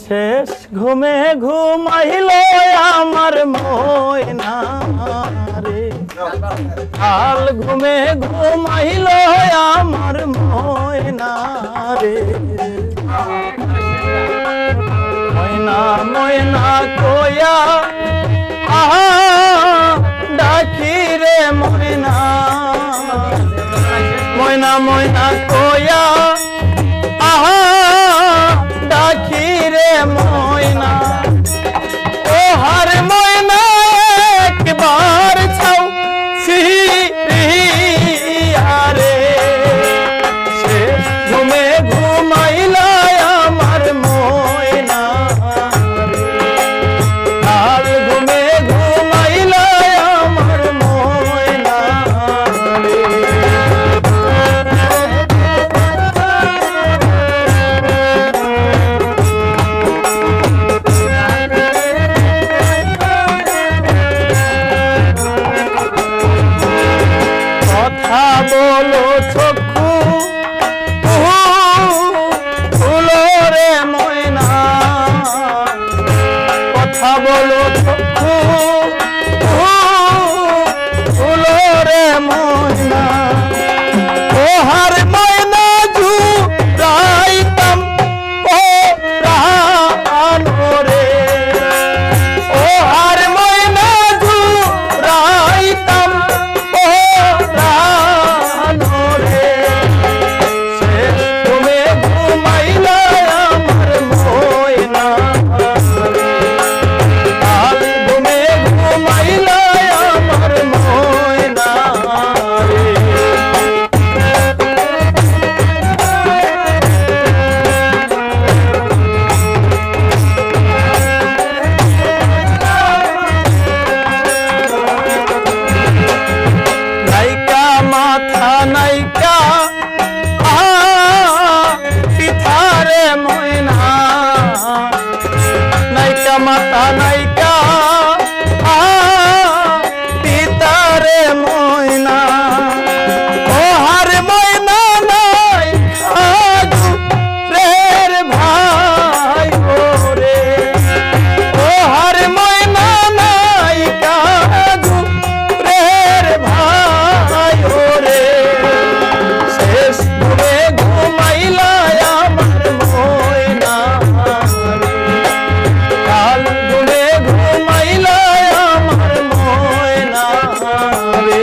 শেষ ঘুমে ঘুমাইল আমার ময়না রে, কাল ঘুমে ঘুমাইল আমার ময়না রে। ময়না ময়না কয়া আহা ডাকি রে ময়না, ময়না ময়না কয়া আহা ডাকি রে ময়না। ও হার ময়না একবার ছাও ফিরিয়া রে, শেষ ঘুমে ঘুমাইলা আমার ময়না রে, কাল ঘুমে ঘুমাইলা আমার ময়না রে। কথা বলো চক্ষু খুলো রে ময়না, কথা বলো চক্ষু খুলো রে ময়না। ও হার ময়না জুড়াইতাম ও প্রাণ রে, ও হার ময়না জুড়াইতাম ও প্রাণ রে। শেষ ঘুমে ঘুমাইলা আমার ময়না রে, কাল ঘুমে ঘুমাইলা আমার ময়না রে। নাইকা মাথা নাইকা পিঠারে ময়না, নাইকা মাথা নাইকা পিতারে ময়না। ও হার ময়না নাই আজু রের ভাই ওরে, ও হার ময়না নাই কাজু রের ভাই ওরে। শেষ ঘুমে ঘুমাইলা আমার ময়না রে, কাল ঘুমে ঘুমাইলা আমার ময়না রে।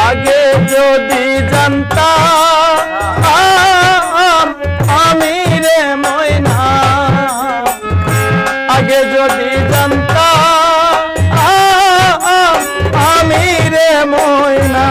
আগে যদি জানতাম আমি রে ময়না, আগে যদি জানতাম আমি রে ময়না।